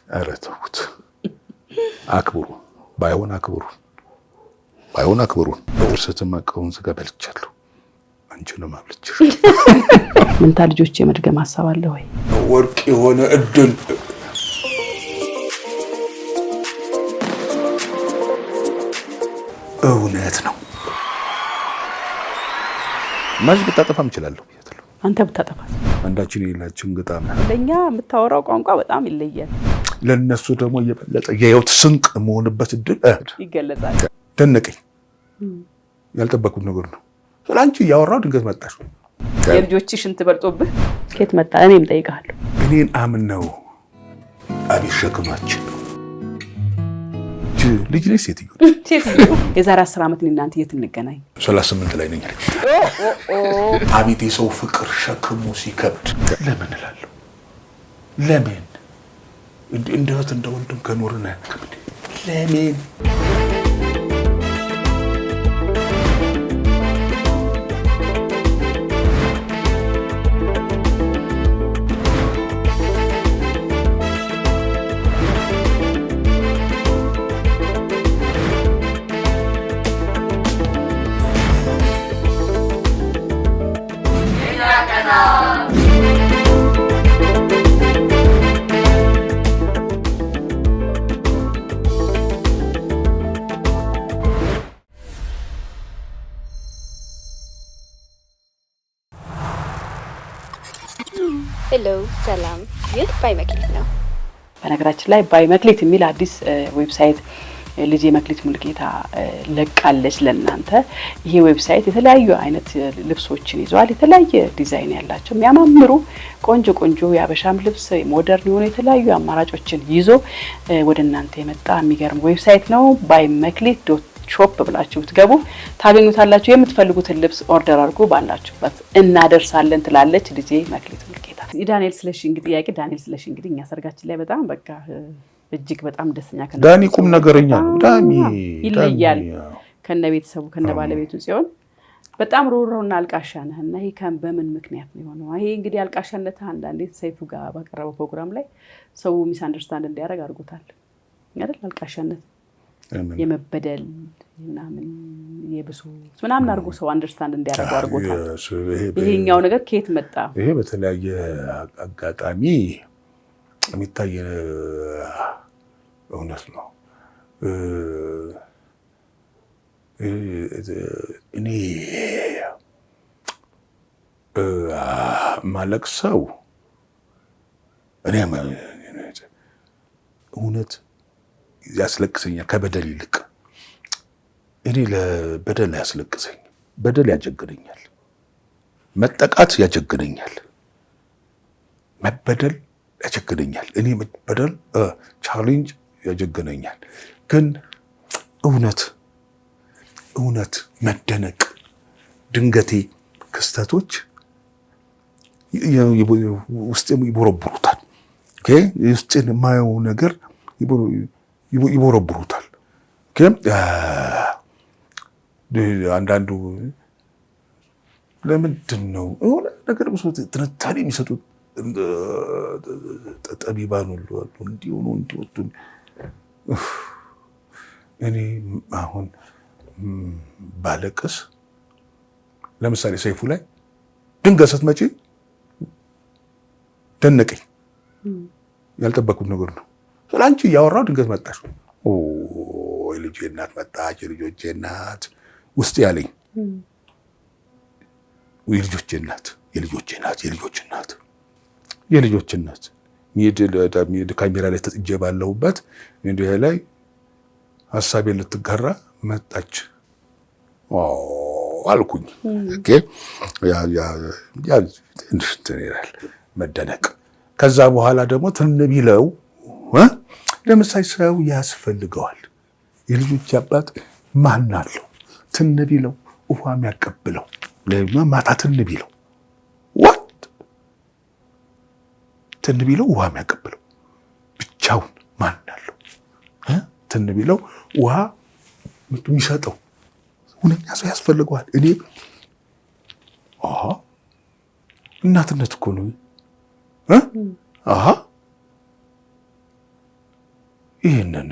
ኧረ ተውት። አክብሩ። ባይሆን አክብሩን። በውርሰትም አቀውን ስጋ በልቻለሁ። አንቺንም አብልጭሽ። መንታ ልጆች የመድገም ሐሳብ አለ ወይ? ወርቅ የሆነ እድል እውነት ነው። ማጅ ብታጠፋም እችላለሁ። አንተ ብታጠፋስ? አንዳችን የሌላችን ግጣም ለኛ የምታወራው ቋንቋ በጣም ይለያል። ለነሱ ደግሞ እየበለጠ የህይወት ስንቅ መሆንበት እድል ይገለጻል። ደነቀኝ። ያልጠበቁት ነገር ነው። ስለአንቺ እያወራው ድንገት መጣሽ። የልጆችሽን ትበልጦብህ ከየት መጣ? እኔም ጠይቃለሁ። እኔን አምነው አቤት ሸክማችን ልጅ ነሽ ሴትዮ የዛሬ 10 ዓመት እኔ እናንተ የት እንገናኝ? 38 ላይ ነኝ። አቤት የሰው ፍቅር ሸክሙ ሲከብድ ለምን እላለሁ። ለምን እንደ እህት እንደ ወንድም ከኖርና ለምን ሄሎ ሰላም፣ ይህ ባይ መክሊት ነው። በነገራችን ላይ ባይ መክሊት የሚል አዲስ ዌብሳይት ልጄ መክሊት ሙልጌታ ለቃለች ለእናንተ። ይሄ ዌብሳይት የተለያዩ አይነት ልብሶችን ይዟል። የተለያየ ዲዛይን ያላቸው የሚያማምሩ ቆንጆ የአበሻም ልብስ ሞደርን የሆኑ የተለያዩ አማራጮችን ይዞ ወደ እናንተ የመጣ የሚገርም ዌብሳይት ነው። ባይ መክሊት ሾፕ ብላችሁ ትገቡ ታገኙታላችሁ። የምትፈልጉትን ልብስ ኦርደር አድርጉ፣ ባላችሁበት እናደርሳለን ትላለች ልጄ መክሊት ሙልጌታ። ዳንኤል ስለሺ እንግዲህ እኛ ሰርጋችን ላይ በጣም በቃ እጅግ በጣም ደስተኛ ዳኒ ቁም ነገረኛ ነው። ዳኒ ይለያል ከነ ቤተሰቡ ከነ ባለቤቱ ሲሆን በጣም ሮሮና አልቃሻ ነህና ይሄ በምን ምክንያት ነው የሆነው? ይሄ እንግዲህ አልቃሻነት አንዳንዴ ሰይፉ ጋር ባቀረበው ፕሮግራም ላይ ሰው ሚስ አንደርስታንድ እንዲያደርግ አድርጎታል አይደል? አልቃሻነት የመበደል ምናምን የብሶት ምናምን አድርጎ ሰው አንደርስታንድ እንዲያደርግ አድርጎታል። ይሄኛው ነገር ከየት መጣ? ይሄ በተለያየ አጋጣሚ የሚታይ እውነት ነው። እኔ ማለቅሰው እውነት ያስለቅሰኛል ከበደል ይልቅ። እኔ ለበደል ያስለቅሰኝ፣ በደል ያጀግነኛል፣ መጠቃት ያጀግነኛል፣ መበደል ያጀግነኛል። እኔ መበደል ቻሌንጅ ያጀግነኛል። ግን እውነት መደነቅ፣ ድንገቴ ክስተቶች ውስጤን ይቦረብሩታል። ውስጤን የማየው ነገር ይቦረብሩታል። አንዳንዱ ለምንድን ነው የሆነ ነገር ትንታኔ የሚሰጡት ጠቢባን ሁሉ አሉ እንዲሆኑ እንዲወጡ። እኔ አሁን ባለቅስ ለምሳሌ ሰይፉ ላይ ድንገት ስትመጪ ደነቀኝ። ያልጠበኩት ነገር ነው። ስለአንቺ እያወራሁ ድንገት መጣሽ። የልጄ እናት መጣች፣ የልጆቼ እናት ውስጥ ያለኝ የልጆቼ እናት ሚድ ካሜራ ላይ ተጥጄ ባለሁበት እንዲህ ላይ ሀሳቤን ልትጋራ መጣች አልኩኝ። ያ ትንሽ ይላል መደነቅ። ከዛ በኋላ ደግሞ ትንቢለው ለምሳሌ ሰው ያስፈልገዋል። የልጆች አባት ማን አለው? ትንቢለው ውሃ የሚያቀብለው ማታ ትንቢለው ትንቢለው ውሃ የሚያቀብለው ብቻውን ማን አለው? ትንቢለው ውሃ የሚሰጠው ሁነኛ ሰው ያስፈልገዋል። እኔ እናትነት እኮ ነው። ይሄንን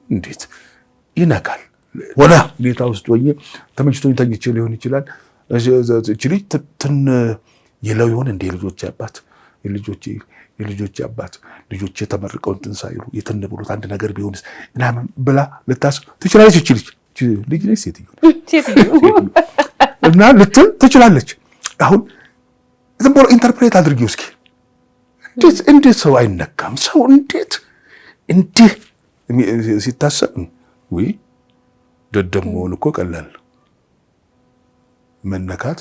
እንዴት ይነካል? ወላ ሁኔታ ውስጥ ሆኜ ተመችቶኝ ተኝቼ ሊሆን ይችላል። እቺ ልጅ ይለው ይሆን እንደ ልጆች አባት የልጆች አባት ልጆች ተመርቀው እንትን ሳይሉ የትን ብሎት አንድ ነገር ቢሆንስ ምናምን ብላ ልታስብ ትችላለች። እቺ ልጅ ነች፣ ሴትዮ እና ልትል ትችላለች። አሁን ዝም ብሎ ኢንተርፕሬት አድርጊው እስኪ። እንዴት ሰው አይነካም? ሰው እንዴት እንዲህ ሲታሰብ ወይ ደደብ መሆን እኮ ቀላል ነው። መነካት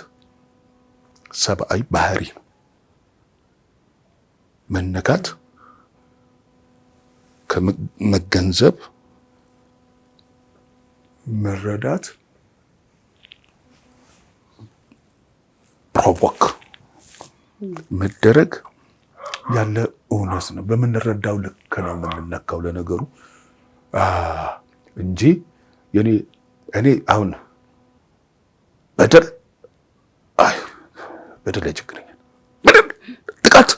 ሰብአዊ ባህሪ ነው። መነካት ከመገንዘብ መረዳት ፕሮቮክ መደረግ ያለ እውነት ነው። በምንረዳው ልክ ነው የምንነካው ለነገሩ እንጂ እኔ አሁን በደል ያቸግረኛል። በደል ጥቃት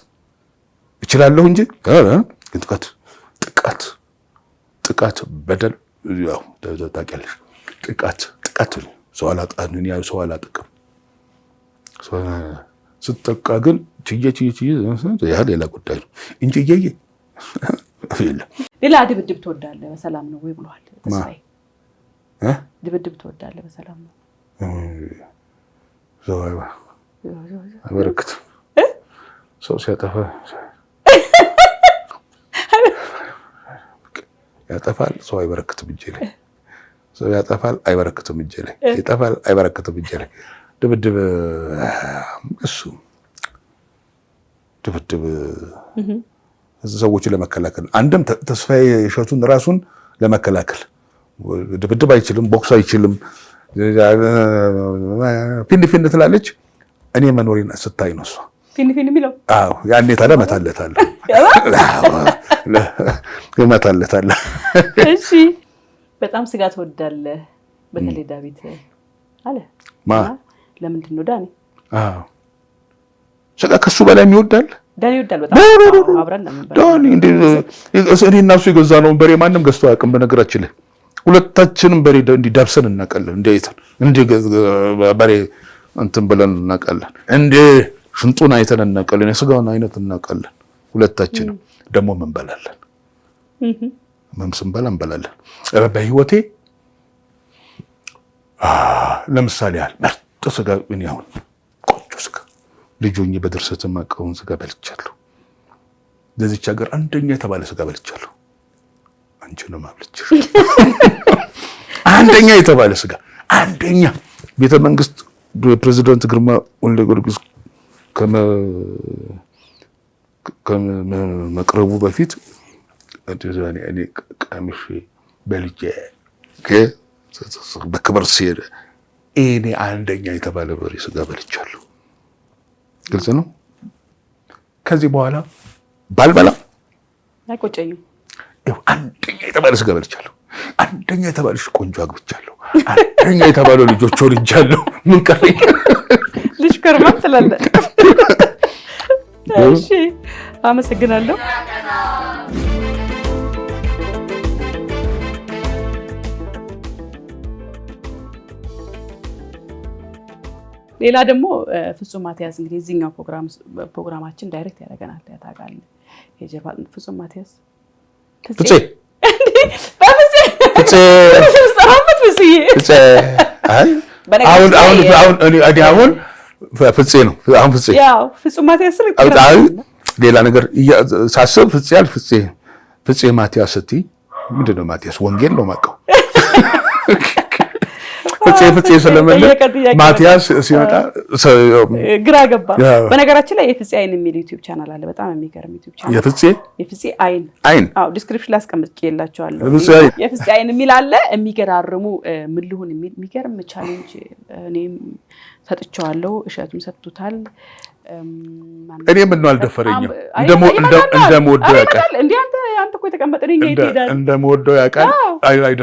እችላለሁ እንጂ ጥቃት በደል ያው ታውቂያለሽ። ጥቃት ሰው አላጠቅም። ስትጠቃ ግን ችዬ ያ ሌላ ጉዳይ ነው እንጂ የለም። ሌላ ድብድብ ትወዳለህ በሰላም ነው ወይ ብሏል ተስፋዬ። ድብድብ ትወዳለህ በሰላም ነው? አይበረክትም። ሰው ሲያጠፋ ያጠፋል፣ ሰው አይበረክትም እጄ ላይ። ሰው ያጠፋል፣ አይበረክትም እጄ ላይ። ይጠፋል፣ አይበረክትም እጄ ላይ። ድብድብ እሱ ድብድብ ሰዎችን ለመከላከል አንድም ተስፋዬ እሸቱን ራሱን ለመከላከል ድብድብ አይችልም፣ ቦክስ አይችልም። ፊን ትላለች። እኔ መኖሬን ስታይ ነው እሷ ፊን የሚለው። አዎ ያኔ ታዲያ እመታለታለሁ። እሺ በጣም ስጋ ትወዳለህ በተለይ ዳዊት አለ ለምንድን ነው ዳኒ? ስጋ ከሱ በላይ ይወዳል። ዳኒ ይወዳል በጣም አብረን ነበር። ዳኒ እኔ እና እሱ የገዛነውን በሬ ማንም ገዝቶ አያውቅም። በነገራችን ላይ ሁለታችንም በሬ እንዲዳብሰን እናውቃለን። እንደ በሬ እንትን ብለን እናውቃለን። እንደ ሽንጡን አይተን እናውቃለን። የስጋውን አይነት እናውቃለን። ሁለታችንም ደግሞ እንበላለን። ስንበላ እንበላለን። በህይወቴ ለምሳሌ ያህል ምርጥ ስጋ እኔ አሁን ቆንጆ ስጋ ልጅ ሆኜ በድርሰት የማውቀውን ስጋ በልቻለሁ። ለዚች ሀገር አንደኛ የተባለ ስጋ በልቻለሁ። አንቺንም አብልቼሽ አንደኛ የተባለ ስጋ አንደኛ ቤተ መንግስት ፕሬዚዳንት ግርማ ወልደ ጊዮርጊስ ከመቅረቡ በፊት እኔ ቀምሼ በልቼ በክብር ሲሄድ እኔ አንደኛ የተባለ በሬ ስጋ በልቻለሁ። ግልጽ ነው። ከዚህ በኋላ ባልበላ አይቆጨኝም። አንደኛ የተባለ ስጋ በልቻለሁ። አንደኛ የተባለሽ ቆንጆ አግብቻለሁ። አንደኛ የተባለው ልጆች ወልጃለሁ። ምን ቀረኝ? ልጅ ከርማ ትላለህ። እሺ አመሰግናለሁ። ሌላ ደግሞ ፍጹም ማቲያስ እንግዲህ እዚህኛው ፕሮግራማችን ዳይሬክት ያደርገናል ታውቃለህ። የጀርባ ፍጹም ማቲያስ ፍፄ አሁን ፍፄ ነው። አሁን ፍፄ ያው ፍጹም ማቲያስ ሌላ ነገር ሳስብ ፍፄ ያል ፍፄ ማቲያስ ስትይ ምንድን ነው? ማቲያስ ወንጌል ነው የማውቀው። ፍፄ ስለመለ ማቲያስ ሲመጣ ግራ ገባ። በነገራችን ላይ የፍፄ አይን የሚል ዩቲዩብ ቻናል አለ። በጣም የሚገርም ዩቲዩብ ቻናል የፍፄ አይን። አዎ ዲስክሪፕሽን ላይ አስቀምጬላችኋለሁ። የፍፄ አይን የሚል አለ። የሚገራርሙ ምን ልሁን የሚል የሚገርም ቻሌንጅ እኔም ሰጥቼዋለሁ። እሸቱም ሰጥቶታል። እኔ ምን ነው አልደፈረኝም። እንደምወደው ያውቃል። እንዴ አንተ እኮ የተቀመጠ ነኝ ይሄዳል። እንደምወደው ያውቃል።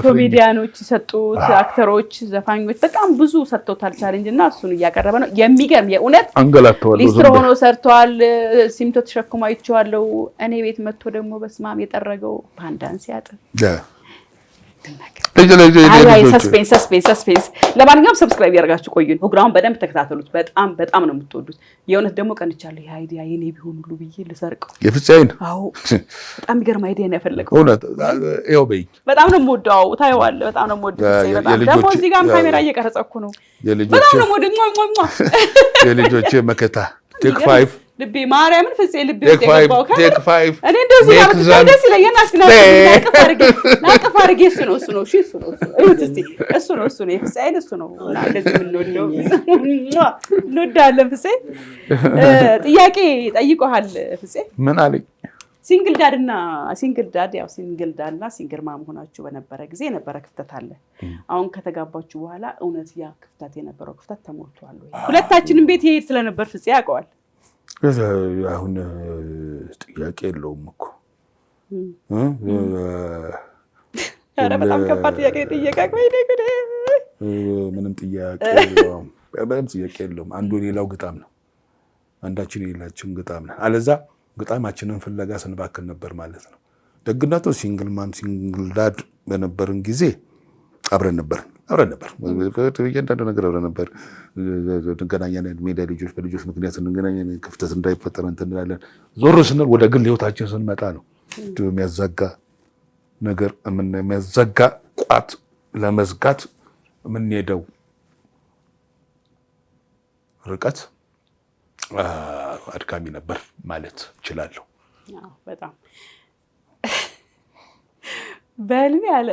ኮሜዲያኖች ሰጡት አክተሮች ዘፋኞች በጣም ብዙ ሰጥተውታል ቻሌንጅ እና እሱን እያቀረበ ነው የሚገርም የእውነት አንገላተዋል ሊስትሮ ሆኖ ሰርቷል ሲምቶ ተሸክሞ አይቼዋለሁ እኔ ቤት መጥቶ ደግሞ በስማም የጠረገው ፓንዳን ሲያጥብ ሰስፔንስ ለማንኛውም ሰብስክራይብ ያደርጋችሁ ቆዩን ፕሮግራሙን በደንብ ተከታተሉት በጣም ነው የምትወዱት የእውነት ደግሞ ቀንቻለሁ ይሄ አይዲያ የኔ ቢሆን ሁሉ ብዬ ልሰርቀው የፍጻይን አዎ በጣም የሚገርም አይዲያ ነው ያፈለገው እውነት ይኸው በይ በጣም ነው የምወደው ታየዋለህ በጣም ነው የምወደው በጣም ደግሞ እዚህ ጋርም ካሜራ እየቀረጸ እኮ ነው በጣም ነው የምወደው የልጆቼ መከታ ቴክ 5 ልቤ ማርያምን ፍፄ ልቤ ተገባው ቴክ 5 እኔ እንደዚህ ያበጣ ደስ ይለኛል ናቅፍ አድርጌ እሱ ነው የፍፄ እሱ ነው እንደዚህ የምንወደው እንወዳለን ፍፄ ጥያቄ ጠይቆሃል ፍፄ ምን አለኝ ሲንግል ዳድና ሲንግል ማም ሆናችሁ በነበረ ጊዜ የነበረ ክፍተት አለ አሁን ከተጋባችሁ በኋላ እውነት ያ ክፍተት የነበረው ክፍተት ተሞልቷል ወይ ሁለታችንም ቤት ይሄድ ስለነበር ፍፄ ያውቀዋል አሁን ጥያቄ የለውም እኮ ኧረ በጣም ከባድ ጥያቄ ጠየቀኝ ወይ ነገር ምንም ጥያቄ የለውም አንዱ ሌላው ግጣም ነው አንዳችን ሌላችን ግጣም ነው አለዛ ግጣማችንን ፍለጋ ስንባክን ነበር ማለት ነው ደግነቱ ሲንግል ማም ሲንግል ዳድ በነበርን ጊዜ አብረን ነበር እያንዳንዱ ነገር አብረን ነበር እንገናኛለን ሜዳ ልጆች በልጆች ምክንያት እንገናኛለን ክፍተት እንዳይፈጠር እንላለን ዞር ስንል ወደ ግል ህይወታችን ስንመጣ ነው የሚያዛጋ ነገር የሚያዛጋ ቋት ለመዝጋት የምንሄደው ርቀት አድካሚ ነበር ማለት እችላለሁ በጣም በልሜ አለ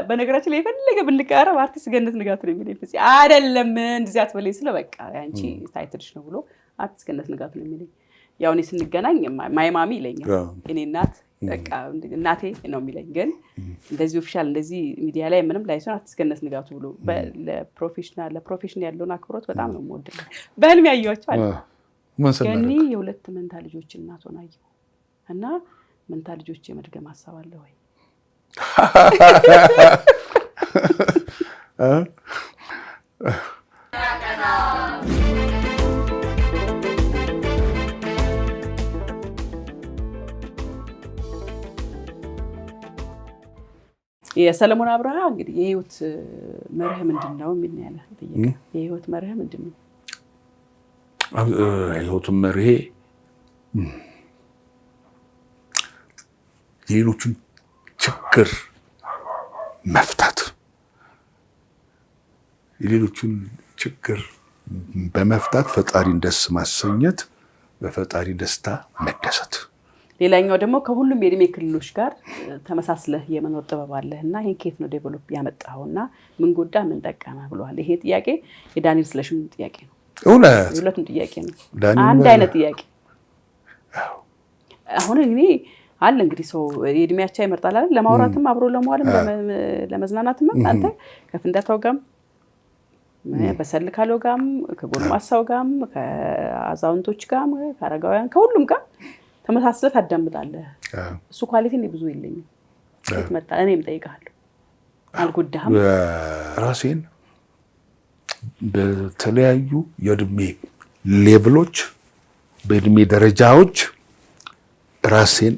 በነገራችን ላይ የፈለገ ብንቀራረብ አርቲስት ገነት ንጋቱ ነው የሚለኝ ፍፄ አይደለም እንደዚህ አትበለኝ ስለ በቃ ያንቺ ታይትልሽ ነው ብሎ አርቲስት ገነት ንጋቱ ነው የሚለኝ ያው እኔ ስንገናኝ ማይማሚ ይለኛል እኔ እናት በቃ እናቴ ነው የሚለኝ ግን እንደዚህ ኦፊሻል እንደዚህ ሚዲያ ላይ ምንም ላይሶን አርቲስት ገነት ንጋቱ ብሎ ለፕሮፌሽን ያለውን አክብሮት በጣም ነው የምወደው በህልሜ ያየኋቸው አለ ገኒ የሁለት መንታ ልጆች እናት ሆናየሁ እና መንታ ልጆች የመድገም ሀሳብ አለ ወይ የሰለሞን አብርሃ እንግዲህ የህይወት መርህ ምንድነው ምን ያለ ጥያቄ የህይወት መርህ ምንድነው የህይወት መርህ የሌሎችን ችግር መፍታት የሌሎችን ችግር በመፍታት ፈጣሪን ደስ ማሰኘት በፈጣሪ ደስታ መደሰት ሌላኛው ደግሞ ከሁሉም የእድሜ ክልሎች ጋር ተመሳስለህ የመኖር ጥበብ አለህና ይሄን ከየት ነው ዴቨሎፕ ያመጣውና ምን ጎዳ ምን ጠቀመ ብለዋል ይሄ ጥያቄ የዳንኤል ስለሽም ጥያቄ ነው እውነት ሁለቱም ጥያቄ ነው አንድ አይነት ጥያቄ አሁን እኔ አለ እንግዲህ ሰው የእድሜያቻ ይመርጣል አይደል ለማውራትም አብሮ ለመዋልም ለመዝናናትም አንተ ከፍንዳታው ጋም በሰል ካለው ጋም ከጎልማሳው ጋም ከአዛውንቶች ጋም ከአረጋውያን ከሁሉም ጋር ተመሳስለህ ታዳምጣለህ እሱ ኳሊቲ እንደ ብዙ የለኝም መጣ እኔም ጠይቃለሁ አልጎዳህም ራሴን በተለያዩ የእድሜ ሌቭሎች በእድሜ ደረጃዎች ራሴን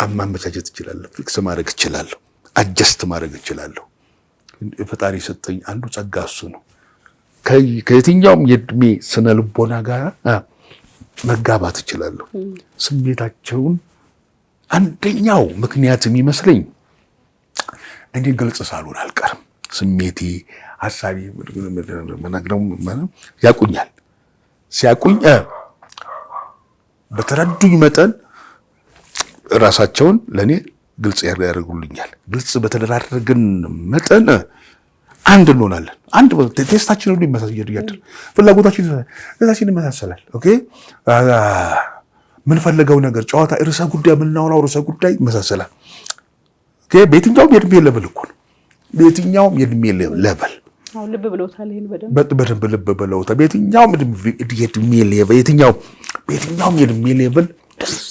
አማመቻቸት እችላለሁ ፊክስ ማድረግ እችላለሁ አጀስት ማድረግ እችላለሁ ፈጣሪ ሰጠኝ አንዱ ጸጋ እሱ ነው ከየትኛውም የእድሜ ስነ ልቦና ጋር መጋባት እችላለሁ ስሜታቸውን አንደኛው ምክንያት የሚመስለኝ እኔ ግልጽ ሳልሆን አልቀርም ስሜቴ ሐሳቤ ምናግረው ያቁኛል ሲያቁኝ በተረዱኝ መጠን ራሳቸውን ለኔ ግልጽ ያደርጉልኛል ግልጽ በተደራረግን መጠን አንድ እንሆናለን አንድ ቴስታችን ሁሉ ይመሳሰላል ፍላጎታችን ይመሳሰላል ኦኬ ምን ፈልገው ነገር ጨዋታ ርዕሰ ጉዳይ ምናወራው ርዕሰ ጉዳይ ይመሳሰላል ኦኬ በየትኛውም የእድሜ ሌቭል እኮ ነው በየትኛውም የእድሜ ሌቭል አው ልብ ብለውታል ይሄን በደንብ ልብ ብለውታል በየትኛውም የእድሜ ሌቭል በየትኛውም የእድሜ ሌቭል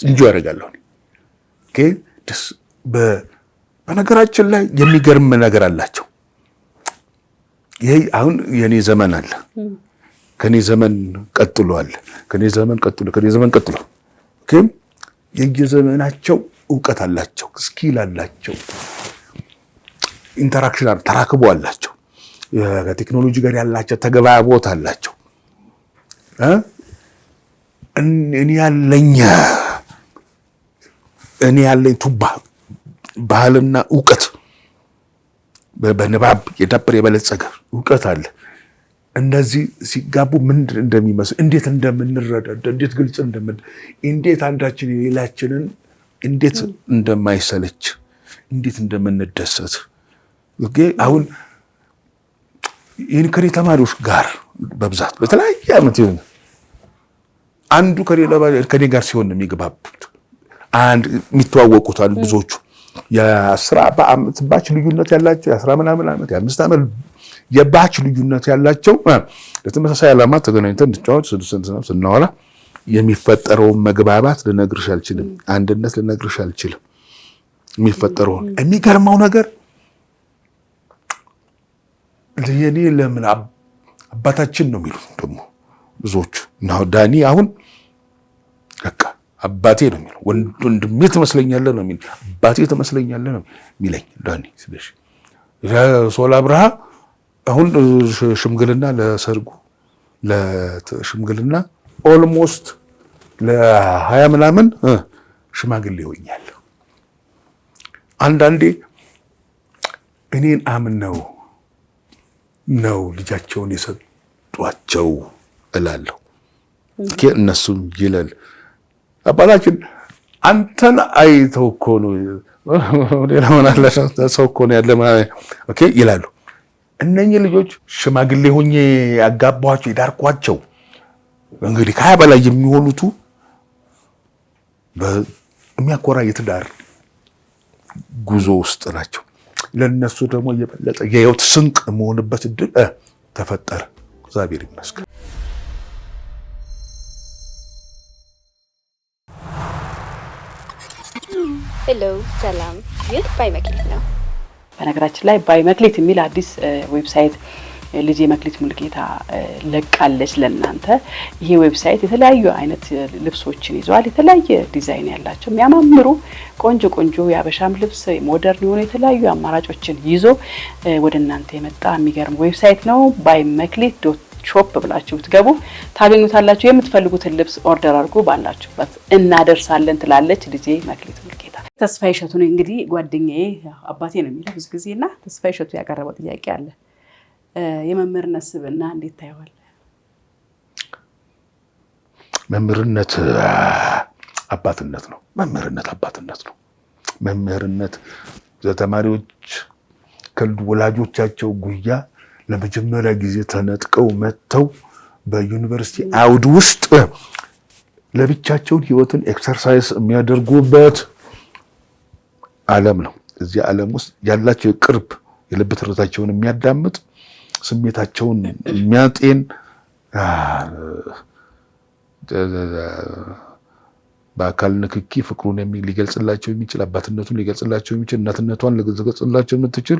እንጆ ያደርጋለሁ በነገራችን ላይ የሚገርም ነገር አላቸው። ይሄ አሁን የኔ ዘመን አለ፣ ከኔ ዘመን ቀጥሎ አለ፣ ከኔ ዘመን ቀጥሎ ግን የየዘመናቸው እውቀት አላቸው፣ ስኪል አላቸው፣ ኢንተራክሽን ተራክቦ አላቸው፣ ከቴክኖሎጂ ጋር ያላቸው ተግባቦት አላቸው። እኔ ያለኝ ቱባ ባህልና እውቀት በንባብ የዳበረ የበለጸገ እውቀት አለ። እነዚህ ሲጋቡ ምንድን እንደሚመስል እንዴት እንደምንረዳዳ እንዴት ግልጽ እንዴት አንዳችን የሌላችንን እንዴት እንደማይሰለች እንዴት እንደምንደሰት አሁን ይህን ከኔ ተማሪዎች ጋር በብዛት በተለያየ ዓመት አንዱ ከኔ ጋር ሲሆን ነው የሚግባቡት። አንድ የሚተዋወቁት አንዱ ብዙዎቹ የ10 ዓመት ባች ልዩነት ያላቸው የ10 ምናምን ዓመት የ5 ዓመት የባች ልዩነት ያላቸው ለተመሳሳይ ዓላማ ተገናኝተን እንጫወት ስናወራ የሚፈጠረውን መግባባት ልነግርሽ አልችልም። አንድነት ልነግርሽ አልችልም። የሚፈጠረውን የሚገርመው ነገር ለኔ ለምን አባታችን ነው የሚሉት ደግሞ ብዙዎቹ ነው። ዳኒ አሁን በቃ አባቴ ነው የሚለው፣ ወንድሜ ትመስለኛለህ ነው የሚለው፣ አባቴ ትመስለኛለህ ነው የሚለኝ ዳኒ። ስለዚህ ሶላ ብርሃ አሁን ሽምግልና ለሰርጉ ለሽምግልና ኦልሞስት ለ20 ምናምን ሽማግሌ ሆኛለሁ። አንዳንዴ እኔን አምነው ነው ልጃቸውን የሰጧቸው እላለሁ። እነሱም ይላል አባታችን አንተን አይተው እኮ ነው ሌላ ሆናለ ሰው እኮ ነው ያለ ኦኬ ይላሉ። እነኚህ ልጆች ሽማግሌ ሆኜ ያጋባኋቸው የዳርኳቸው እንግዲህ ከ20 በላይ የሚሆኑቱ በሚያኮራ የትዳር ጉዞ ውስጥ ናቸው። ለነሱ ደግሞ የበለጠ የህይወት ስንቅ መሆንበት እድል ተፈጠረ። እግዚአብሔር ይመስገን። ሄሎ ሰላም፣ ይህ ባይመክሊት ነው። በነገራችን ላይ ባይመክሊት የሚል አዲስ ዌብሳይት ልጄ መክሊት ሙልጌታ ለቃለች ለእናንተ። ይሄ ዌብሳይት የተለያዩ አይነት ልብሶችን ይዟል። የተለያየ ዲዛይን ያላቸው የሚያማምሩ ቆንጆ የአበሻም ልብስ ሞደርን የሆኑ የተለያዩ አማራጮችን ይዞ ወደ እናንተ የመጣ የሚገርም ዌብሳይት ነው። baymeklit.shop ብላችሁ ብትገቡ ታገኙታላችሁ። የምትፈልጉትን ልብስ ኦርደር አድርጉ፣ ባላችሁበት እናደርሳለን ትላለች ልጄ መክሊት ሙልጌታ። ተስፋዬ እሸቱ ነው እንግዲህ ጓደኛዬ፣ አባቴ ነው የሚለው ብዙ ጊዜና ተስፋዬ እሸቱ ያቀረበው ጥያቄ አለ። የመምህርነት ስብዕና እንዴት ታየዋለህ? መምህርነት አባትነት ነው። መምህርነት አባትነት ነው። መምህርነት ተማሪዎች ከወላጆቻቸው ጉያ ለመጀመሪያ ጊዜ ተነጥቀው መጥተው በዩኒቨርሲቲ አውድ ውስጥ ለብቻቸውን ህይወትን ኤክሰርሳይዝ የሚያደርጉበት ዓለም ነው። እዚህ ዓለም ውስጥ ያላቸው ቅርብ የልብ ትርታቸውን የሚያዳምጥ ስሜታቸውን የሚያጤን በአካል ንክኪ ፍቅሩን ሊገልጽላቸው የሚችል አባትነቱን ሊገልጽላቸው የሚችል እናትነቷን ሊገልጽላቸው የምትችል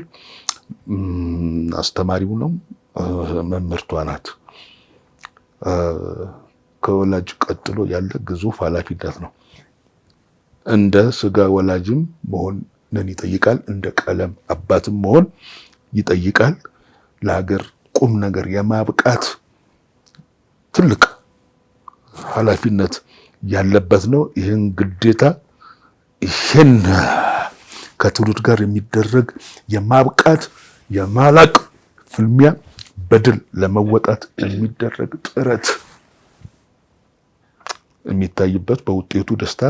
አስተማሪው ነው፣ መምህርቷ ናት። ከወላጅ ቀጥሎ ያለ ግዙፍ ኃላፊነት ነው። እንደ ስጋ ወላጅም መሆንን ይጠይቃል። እንደ ቀለም አባትም መሆን ይጠይቃል። ለሀገር ቁም ነገር የማብቃት ትልቅ ኃላፊነት ያለበት ነው። ይህን ግዴታ ይህን ከትውልድ ጋር የሚደረግ የማብቃት የማላቅ ፍልሚያ በድል ለመወጣት የሚደረግ ጥረት የሚታይበት በውጤቱ ደስታ፣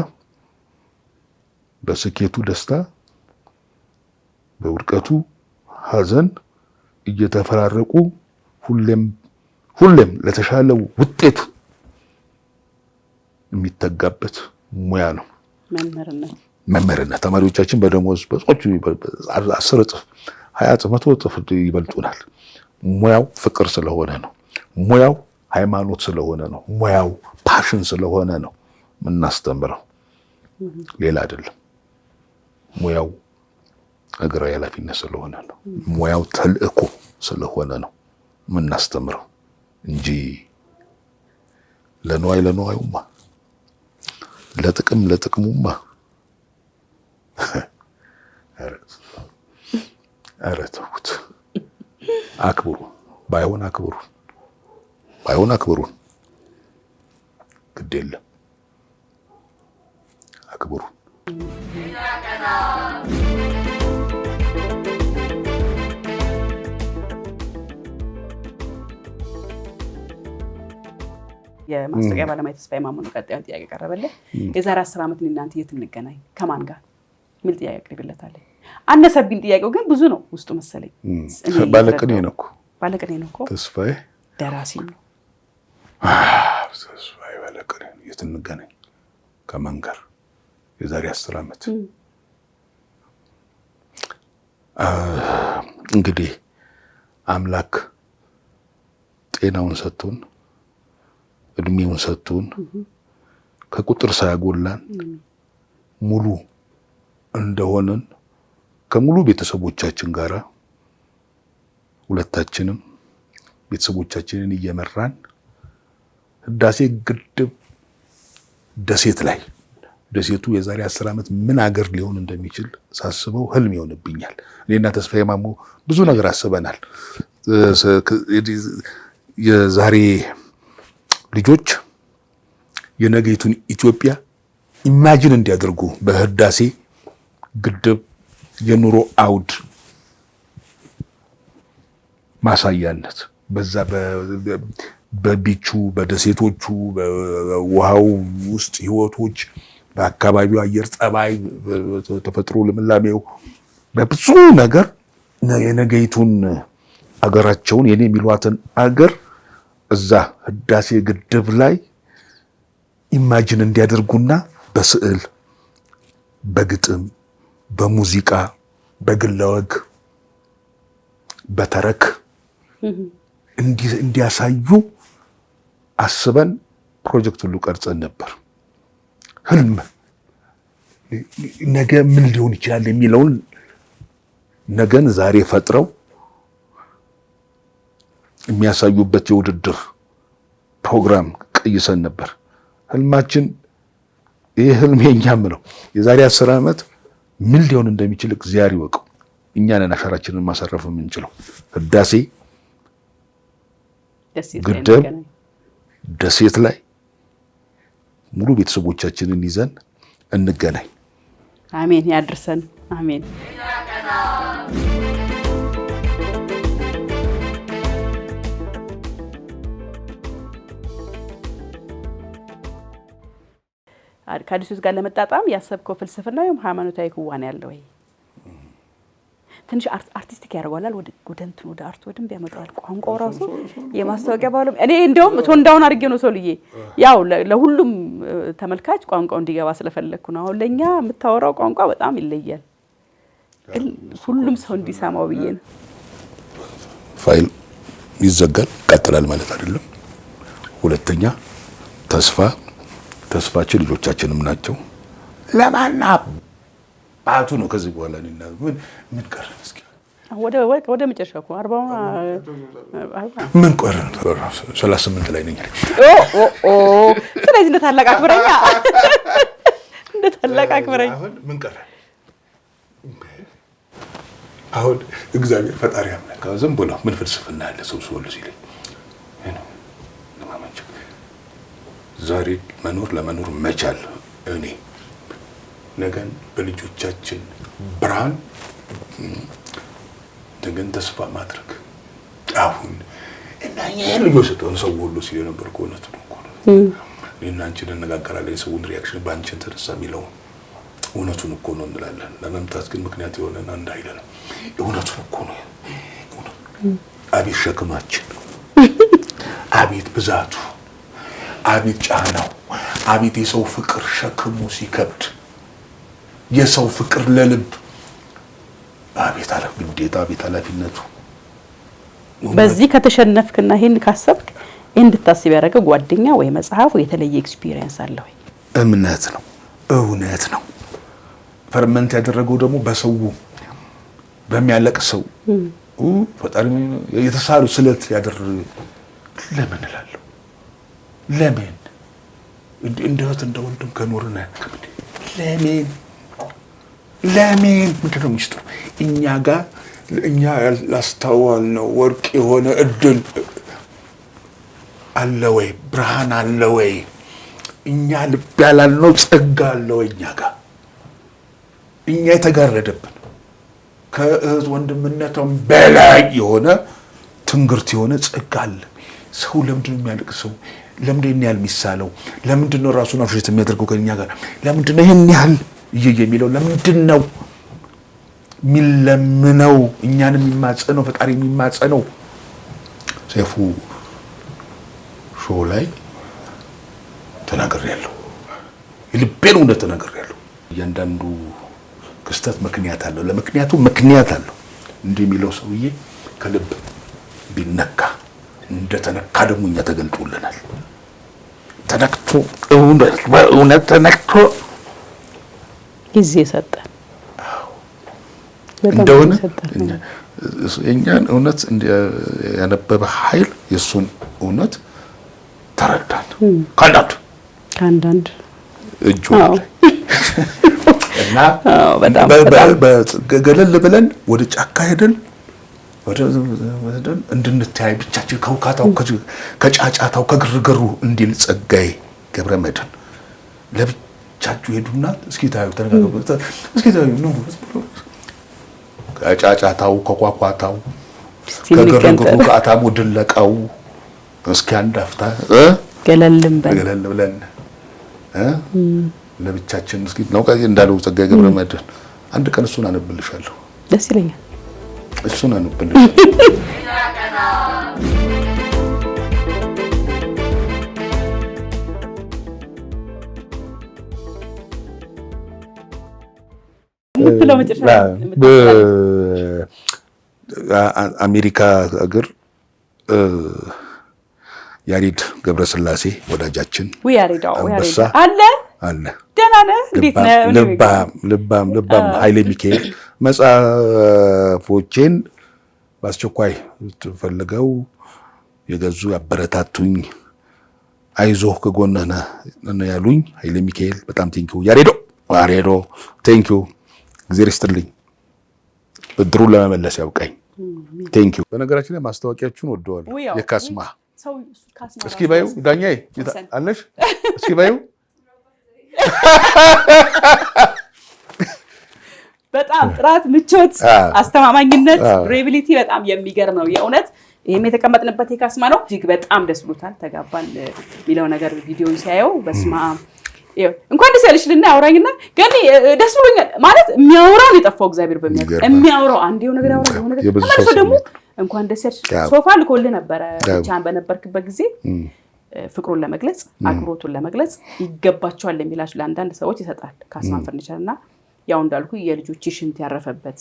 በስኬቱ ደስታ፣ በውድቀቱ ሐዘን እየተፈራረቁ ሁሌም ለተሻለው ውጤት የሚተጋበት ሙያ ነው መምህርነት። ተማሪዎቻችን በደሞዝ በጾች 10 እጥፍ 20 እጥፍ 100 እጥፍ ይበልጡናል። ሙያው ፍቅር ስለሆነ ነው። ሙያው ሃይማኖት ስለሆነ ነው። ሙያው ፓሽን ስለሆነ ነው የምናስተምረው፣ ሌላ አይደለም። ሙያው ሀገራዊ ኃላፊነት ስለሆነ ነው። ሙያው ተልእኮ ስለሆነ ነው የምናስተምረው እንጂ ለነዋዩማ ለጥቅሙማ ኧረ ተውት። አክብሩ፣ ባይሆን አክብሩን፣ ግድ የለም አክብሩ። የማስታወቂያ ባለሙያ ተስፋዬ ማሞ ነው ቀጣዩን ጥያቄ ቀረበልህ። የዛሬ 10 ዓመት እናንተ የት እንገናኝ ከማን ጋር የሚል ጥያቄ አቅርቤለታለሁ። አነሰብኝ ጥያቄው ግን ብዙ ነው ውስጡ መሰለኝ። ባለቅኔ ነው እኮ ተስፋዬ ደራሲ ነው። ተስፋዬ ባለቅኔ የት እንገናኝ ከማን ጋር የዛሬ 10 ዓመት እንግዲህ አምላክ ጤናውን ሰጥቶን እድሜውን ሰጥቶን ከቁጥር ሳያጎላን ሙሉ እንደሆነን ከሙሉ ቤተሰቦቻችን ጋራ ሁለታችንም ቤተሰቦቻችንን እየመራን ህዳሴ ግድብ ደሴቱ የዛሬ 10 ዓመት ምን አገር ሊሆን እንደሚችል ሳስበው ህልም ይሆንብኛል። እኔና ተስፋዬ ማሞ ብዙ ነገር አስበናል። የዛሬ ልጆች የነገይቱን ኢትዮጵያ ኢማጂን እንዲያደርጉ በህዳሴ ግድብ የኑሮ አውድ ማሳያነት በዛ በቢቹ በደሴቶቹ በውሃው ውስጥ ህይወቶች በአካባቢው አየር ጸባይ ተፈጥሮ ልምላሜው በብዙ ነገር የነገይቱን አገራቸውን የኔ የሚሏትን አገር እዛ ህዳሴ ግድብ ላይ ኢማጂን እንዲያደርጉና በስዕል በግጥም በሙዚቃ በግለወግ በተረክ እንዲያሳዩ አስበን ፕሮጀክት ሁሉ ቀርጸን ነበር። ህልም ነገ ምን ሊሆን ይችላል የሚለውን ነገን ዛሬ ፈጥረው የሚያሳዩበት የውድድር ፕሮግራም ቀይሰን ነበር። ህልማችን ይሄ ህልም የኛም ነው። የዛሬ 10 ዓመት ምን ሊሆን እንደሚችል እግዚአብሔር ይወቀው። እኛ ነን አሻራችንን ማሳረፍ የምንችለው። ህዳሴ ግድብ ደሴት ላይ ሙሉ ቤተሰቦቻችንን ይዘን እንገናኝ። አሜን። ያድርሰን። አሜን። ከአዲሱ ጋር ለመጣጣም ያሰብከው ፍልስፍና ወይም ሃይማኖታዊ ክዋኔ ያለው ወይ ትንሽ አርቲስቲክ ያደርገዋል። ወደ አርት ወደም ቢያመጣው ቋንቋው ራሱ የማስታወቂያ ባለም እኔ እንደውም ቶንዳውን አድርጌ ነው ሰውልዬ ያው ለሁሉም ተመልካች ቋንቋው እንዲገባ ስለፈለኩ ነው። አሁን ለኛ የምታወራው ቋንቋ በጣም ይለያል፣ ግን ሁሉም ሰው እንዲሰማው ብዬ ነው። ፋይል ይዘጋል ቀጥላል ማለት አይደለም። ሁለተኛ ተስፋችን ልጆቻችንም ናቸው። ለማና ባቱ ነው። ከዚህ በኋላ ምን ቀረን? እስኪ ወደ መጨረሻ እኮ 40 ምን ቀረን? 38 ላይ ነኝ። ስለዚህ እንደ ታላቅ አክብረኛ አሁን ምን ቀረን? አሁን እግዚአብሔር ፈጣሪ አምላክ ዝም ብሎ ምን ፍልስፍና ያለ ሰው ሁሉ ሲለኝ ዛሬ ለመኖር መቻል እኔ ነገን በልጆቻችን ብርሃን ነገን ተስፋ ማድረግ አሁን እና ልጆች ሰው ሁሉ ሲል ነበር እኮ ነው እኔና አንቺ እንነጋገራለን። የሰውን ሪአክሽን ባንቺ ተነሳ የሚለው እውነቱን እኮ ነው እንላለን። ለመምጣት ግን ምክንያት የሆነና እንዳይለን እውነቱን እኮ ነው። አቤት ሸክማችን፣ አቤት ብዛቱ፣ አቤት ጫናው፣ አቤት የሰው ፍቅር ሸክሙ ሲከብድ፣ የሰው ፍቅር ለልብ አቤት አለ ግዴታ፣ አቤት ኃላፊነቱ። በዚህ ከተሸነፍክና ይሄን ካሰብክ እንድታስብ ያደረገ ጓደኛ ወይ መጽሐፍ ወይ የተለየ ኤክስፒሪየንስ አለ ወይ? እምነት ነው፣ እውነት ነው። ፈርመንት ያደረገው ደግሞ በሰው በሚያለቅ ሰው ፈጣሪ የተሳሉ ስለት ያደረገ ለምን እላለሁ። ለምን እንደውት እንደወንድም ከኖርና ለምን ምንድን ነው ሚስጥሩ? እኛ ጋር እኛ ያላስተዋል ነው ወርቅ የሆነ እድል አለ ወይ? ብርሃን አለ ወይ? እኛ ልብ ያላልነው ጸጋ አለ ወይ? እኛ ጋር እኛ የተጋረደብን ከእህት ወንድምነቷም በላይ የሆነ ትንግርት የሆነ ጸጋ አለ። ሰው ለምንድን ነው የሚያለቅሰው? ለምንድን ነው የሚሳለው? ለምንድን ነው ራሱን አፍሽት የሚያደርገው ከኛ ጋር? ለምንድን ነው ይሄን ያህል የሚለው? ለምንድን ነው የሚለምነው? እኛን የሚማጸነው ፈጣሪ የሚማጸነው? ሰይፉ ሾው ላይ ተናግሬያለሁ። የልቤን እውነት ተናግሬያለሁ። እያንዳንዱ ክስተት ምክንያት አለው። ለምክንያቱ ምክንያት አለው። እንዲህ የሚለው ሰውዬ ከልብ ቢነካ እንደተነካ ደግሞ እኛ ተገልጦልናል። ተነክቶ እውነት ተነክቶ ጊዜ ሰጠን እንደሆነ የእኛን እውነት ያነበበ ኃይል የእሱን እውነት ተረዳን። ከአንዳንድ እጁ እና ገለል ብለን ወደ ጫካ ሄደን እንድንተያይ ብቻችን ከውካታው ከጫጫታው ከግርግሩ እንዲል ጸጋዬ ገብረመድህን ለብቻችሁ ሄዱና እስኪ ታዩ ተነጋገሩ። እስኪ ታዩ ነው ከጫጫታው ከኳኳታው ከግርግሩ ከአታሙ ድለቃው እስኪ አንድ አፍታ ገለል ብለን ለብቻችን እስኪ ነው እንዳለው ጸጋዬ ገብረመድህን አንድ ቀን እሱን አነብልሻለሁ። ደስ ይለኛል። እሱን አነብልሻለሁ። በአሜሪካ ሀገር ያሬድ ገብረስላሴ ወዳጃችን አንበሳ አለ። ደህና ነህ? እንዴት ነህ? ልባም ኃይሌ ሚካኤል መጽሐፎቼን በአስቸኳይ ፈልገው የገዙ ያበረታቱኝ፣ አይዞህ ከጎንህ ነን ያሉኝ ኃይሌ ሚካኤል በጣም ቴንኪው። ያሬዶ ቴንኪው። እግዚአብሔር ይስጥልኝ፣ ብድሩን ለመመለስ ያውቃኝ። ቴንኪው። በነገራችን ላይ ማስታወቂያችሁን ወደዋለሁ። የካስማ እስኪ ባዩ ዳኛዬ አለሽ? እስኪ ባዩ በጣም ጥራት፣ ምቾት፣ አስተማማኝነት፣ ዱሬቢሊቲ በጣም የሚገርም ነው የእውነት። ይሄም የተቀመጥንበት የካስማ ነው። እጅግ በጣም ደስ ብሎታል። ተጋባን የሚለው ነገር ቪዲዮን ሲያየው በስማ እንኳን ደስ ያለሽ ልና ያወራኝና ግን ደስ ብሎኛል ማለት የሚያወራው የጠፋው እግዚአብሔር በሚያውቅ የሚያወራው አንድ የሆነ ነገር ያወራው የሆነ ነገር ተመልሶ ደግሞ እንኳን ደስ ያለሽ ሶፋ ልኮልህ ነበረ ብቻን በነበርክበት ጊዜ ፍቅሩን ለመግለጽ አክብሮቱን ለመግለጽ ይገባቸዋል የሚላችሁ ለአንዳንድ ሰዎች ይሰጣል ካስማ ፈርኒቸር እና ያው እንዳልኩ የልጆች ሽንት ያረፈበት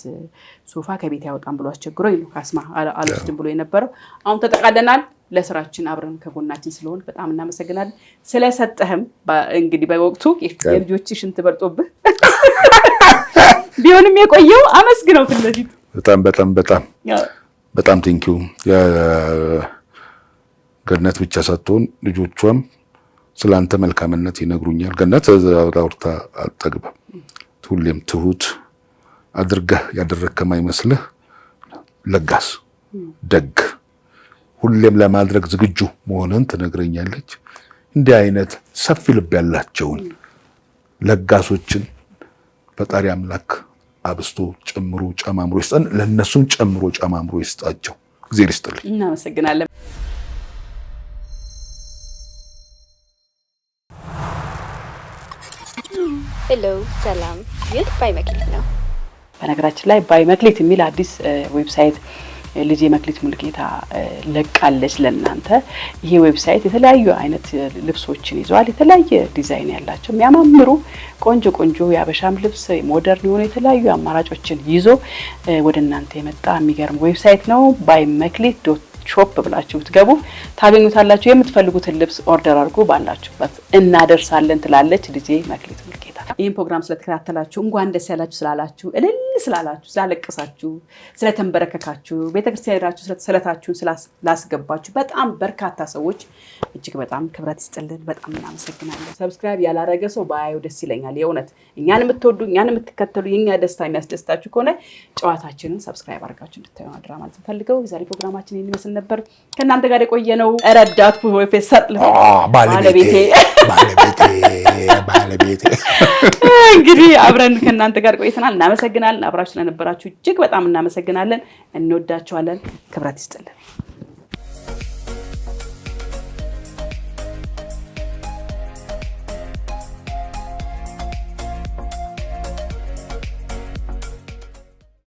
ሶፋ ከቤት ያወጣን ብሎ አስቸግሮኝ ነው ካስማ አልወስድም ብሎ የነበረው። አሁን ተጠቃለናል። ለስራችን አብረን ከጎናችን ስለሆን በጣም እናመሰግናለን። ስለሰጠህም እንግዲህ በወቅቱ የልጆች ሽንት በልጦብህ ቢሆንም የቆየው አመስግነው ፊት ለፊት በጣም ቴንኪው። ገነት ብቻ ሳትሆን ልጆቿም ስላንተ መልካምነት ይነግሩኛል። ገነት አውርታ አልጠግብም። ሁሌም ትሁት አድርገህ ያደረግከ ማይመስልህ ለጋስ፣ ደግ፣ ሁሌም ለማድረግ ዝግጁ መሆንን ትነግረኛለች። እንዲህ አይነት ሰፊ ልብ ያላቸውን ለጋሶችን ፈጣሪ አምላክ አብስቶ ጨምሮ ጨማምሮ ይስጠን። ለነሱም ጨምሮ ጨማምሮ ይስጣቸው። እግዚአብሔር ይስጥልኝ። እናመሰግናለን። ሄሎ ሰላም፣ ይህ ባይ መክሊት ነው። በነገራችን ላይ ባይ መክሊት የሚል አዲስ ዌብሳይት ልጄ መክሊት ሙልጌታ ለቃለች ለእናንተ። ይሄ ዌብሳይት የተለያዩ አይነት ልብሶችን ይዟል። የተለያየ ዲዛይን ያላቸው የሚያማምሩ ቆንጆ የአበሻም ልብስ ሞደርን የሆኑ የተለያዩ አማራጮችን ይዞ ወደ እናንተ የመጣ የሚገርም ዌብሳይት ነው። ባይመክሊት ሾፕ ብላችሁ ብትገቡ ታገኙታላችሁ። የምትፈልጉትን ልብስ ኦርደር አድርጉ ባላችሁበት እናደርሳለን ትላለች ልጄ መክሊት ሙልጌታ። ይህን ፕሮግራም ስለተከታተላችሁ እንኳን ደስ ያላችሁ ስላላችሁ እልል ስላላችሁ ስላለቀሳችሁ ስለተንበረከካችሁ ቤተክርስቲያን ሄዳችሁ ስለታችሁን ስላስገባችሁ በጣም በርካታ ሰዎች እጅግ በጣም ክብረት ይስጥልን። በጣም እናመሰግናለን። ሰብስክራይብ ያላረገ ሰው ባያዩ ደስ ይለኛል። የእውነት እኛን የምትወዱ እኛን የምትከተሉ የኛ ደስታ የሚያስደስታችሁ ከሆነ ጨዋታችንን ሰብስክራይብ አድርጋችሁ እንድታዩ አድራ ማለት ፈልገው። የዛሬ ፕሮግራማችን ይህን ይመስል ነበር። ከእናንተ ጋር የቆየነው ረዳት ፕሮፌሰር ባለቤቴ እንግዲህ አብረን ከእናንተ ጋር ቆይተናል። እናመሰግናለን። አብራችሁ ስለነበራችሁ እጅግ በጣም እናመሰግናለን። እንወዳችኋለን። ክብረት ይስጥልን።